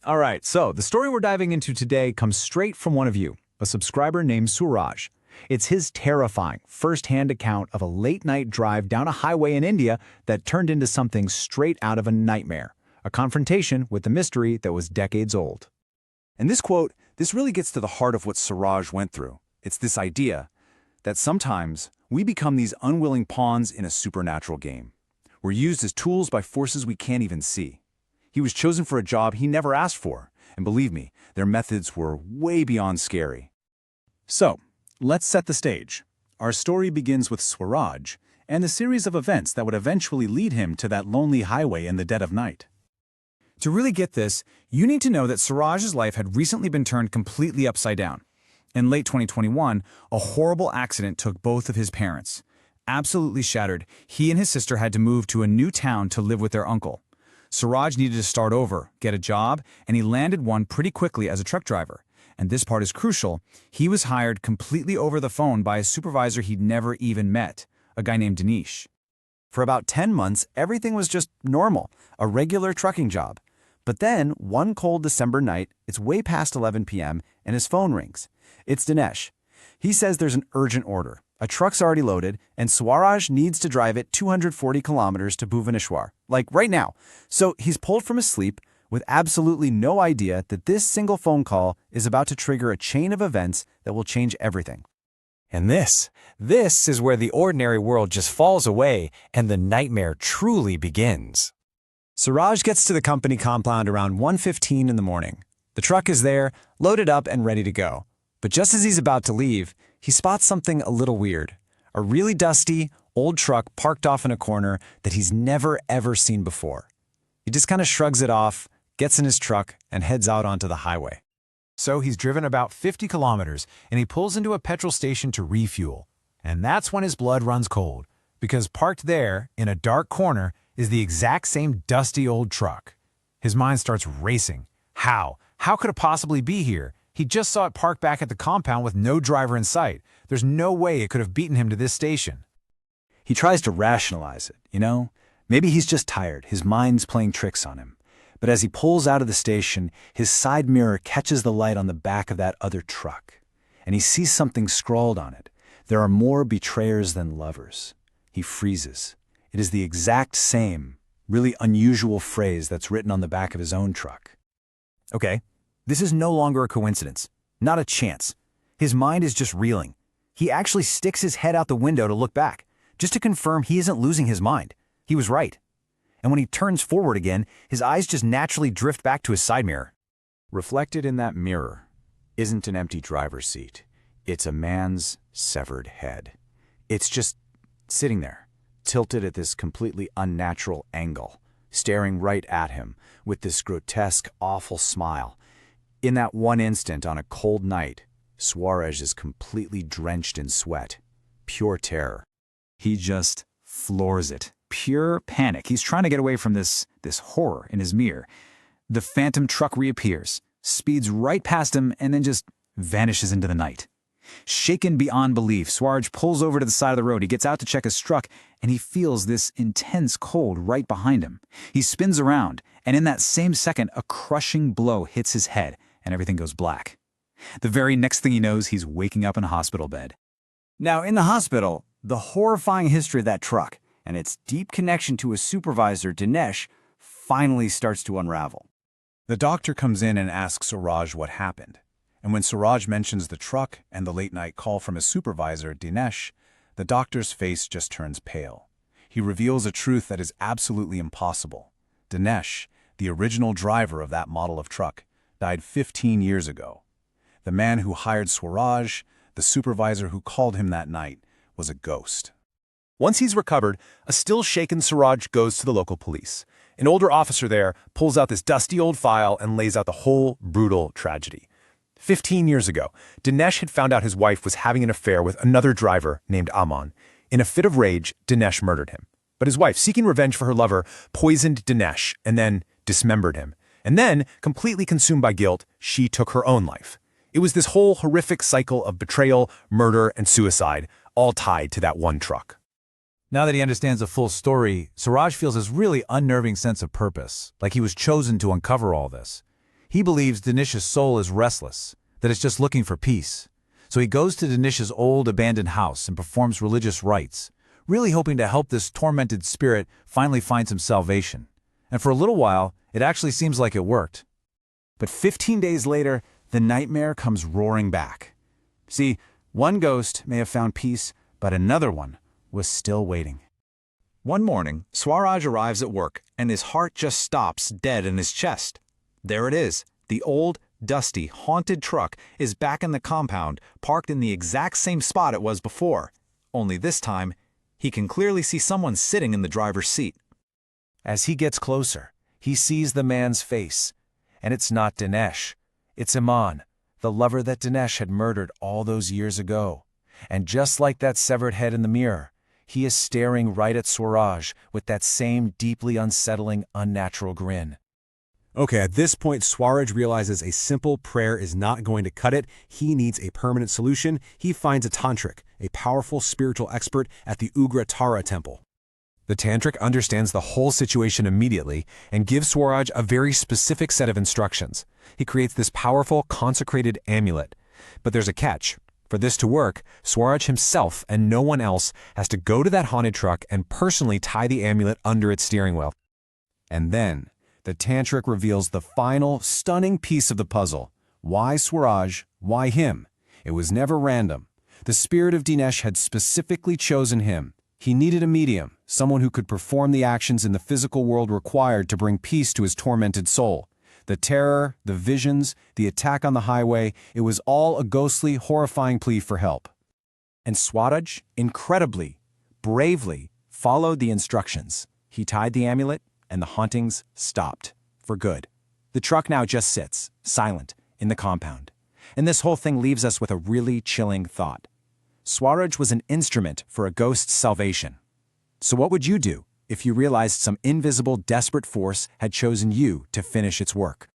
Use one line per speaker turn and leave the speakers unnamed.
All right, so the story we're diving into today comes straight from one of you, a subscriber named Suraj. It's his terrifying, first-hand account of a late-night drive down a highway in India that turned into something straight out of a nightmare, a confrontation with the mystery that was decades old.
And this quote, this really gets to the heart of what Suraj went through. It's this idea that sometimes we become these unwilling pawns in a supernatural game. We're used as tools by forces we can't even see. He was chosen for a job he never asked for, and believe me, their methods were way beyond scary.
So, let's set the stage. Our story begins with Suraj and the series of events that would eventually lead him to that lonely highway in the dead of night. To really get this, you need to know that Suraj's life had recently been turned completely upside down. In late 2021, a horrible accident took both of his parents. Absolutely shattered, he and his sister had to move to a new town to live with their uncle. Suraj needed to start over, get a job, and he landed one pretty quickly as a truck driver. And this part is crucial. He was hired completely over the phone by a supervisor he'd never even met, a guy named Dinesh.
For about 10 months, everything was just normal, a regular trucking job. But then, one cold December night, it's way past 11 p.m., and his phone rings. It's Dinesh. He says there's an urgent order. A truck's already loaded, and Suraj needs to drive it 240 kilometers to Bhubaneswar, like right now. So he's pulled from his sleep with absolutely no idea that this single phone call is about to trigger a chain of events that will change everything.
And this is where the ordinary world just falls away and the nightmare truly begins.
Suraj gets to the company compound around 1:15 in the morning. The truck is there, loaded up and ready to go. But just as he's about to leave, he spots something a little weird. A really dusty, old truck parked off in a corner that he's never ever seen before. He just kind of shrugs it off, gets in his truck, and heads out onto the highway.
So he's driven about 50 kilometers, and he pulls into a petrol station to refuel. And that's when his blood runs cold, because parked there, in a dark corner, is the exact same dusty old truck. His mind starts racing. How? How could it possibly be here? He just saw it parked back at the compound with no driver in sight. There's no way it could have beaten him to this station.
He tries to rationalize it, Maybe he's just tired, his mind's playing tricks on him. But as he pulls out of the station, his side mirror catches the light on the back of that other truck. And he sees something scrawled on it. There are more betrayers than lovers. He freezes. It is the exact same, really unusual phrase that's written on the back of his own truck. Okay, this is no longer a coincidence. Not a chance. His mind is just reeling. He actually sticks his head out the window to look back, just to confirm he isn't losing his mind. He was right. And when he turns forward again, his eyes just naturally drift back to his side mirror.
Reflected in that mirror isn't an empty driver's seat. It's a man's severed head. It's just sitting there, tilted at this completely unnatural angle, staring right at him with this grotesque, awful smile. In that one instant on a cold night, Suraj is completely drenched in sweat. Pure terror.
He just floors it. Pure panic. He's trying to get away from this horror in his mirror. The phantom truck reappears, speeds right past him, and then just vanishes into the night. Shaken beyond belief, Suraj pulls over to the side of the road. He gets out to check his truck, and he feels this intense cold right behind him. He spins around, and in that same second, a crushing blow hits his head, and everything goes black. The very next thing he knows, he's waking up in a hospital bed.
Now, in the hospital, the horrifying history of that truck and its deep connection to his supervisor, Dinesh, finally starts to unravel.
The doctor comes in and asks Suraj what happened. And when Suraj mentions the truck and the late-night call from his supervisor, Dinesh, the doctor's face just turns pale. He reveals a truth that is absolutely impossible. Dinesh, the original driver of that model of truck, died 15 years ago. The man who hired Suraj, the supervisor who called him that night, was a ghost.
Once he's recovered, a still-shaken Suraj goes to the local police. An older officer there pulls out this dusty old file and lays out the whole brutal tragedy. 15 years ago, Dinesh had found out his wife was having an affair with another driver named Aman. In a fit of rage, Dinesh murdered him. But his wife, seeking revenge for her lover, poisoned Dinesh and then dismembered him. And then, completely consumed by guilt, she took her own life. It was this whole horrific cycle of betrayal, murder, and suicide, all tied to that one truck.
Now that he understands the full story, Suraj feels this really unnerving sense of purpose, like he was chosen to uncover all this. He believes Dinesh's soul is restless, that it's just looking for peace. So he goes to Dinesh's old abandoned house and performs religious rites, really hoping to help this tormented spirit finally find some salvation. And for a little while, it actually seems like it worked.
But 15 days later, the nightmare comes roaring back. See, one ghost may have found peace, but another one was still waiting.
One morning, Swaraj arrives at work, and his heart just stops dead in his chest. There it is. The old, dusty, haunted truck is back in the compound, parked in the exact same spot it was before. Only this time, he can clearly see someone sitting in the driver's seat.
As he gets closer, he sees the man's face. And it's not Dinesh. It's Iman, the lover that Dinesh had murdered all those years ago. And just like that severed head in the mirror, he is staring right at Swaraj with that same deeply unsettling, unnatural grin.
Okay, at this point, Swaraj realizes a simple prayer is not going to cut it. He needs a permanent solution. He finds a tantric, a powerful spiritual expert at the Ugra Tara temple.
The tantric understands the whole situation immediately and gives Swaraj a very specific set of instructions. He creates this powerful, consecrated amulet. But there's a catch. For this to work, Swaraj himself and no one else has to go to that haunted truck and personally tie the amulet under its steering wheel.
And then, the tantric reveals the final, stunning piece of the puzzle. Why Swaraj? Why him? It was never random. The spirit of Dinesh had specifically chosen him. He needed a medium, someone who could perform the actions in the physical world required to bring peace to his tormented soul. The terror, the visions, the attack on the highway, it was all a ghostly, horrifying plea for help. And Swaraj, incredibly, bravely, followed the instructions. He tied the amulet, and the hauntings stopped. For good. The truck now just sits, silent, in the compound. And this whole thing leaves us with a really chilling thought. Swaraj was an instrument for a ghost's salvation. So what would you do if you realized some invisible, desperate force had chosen you to finish its work?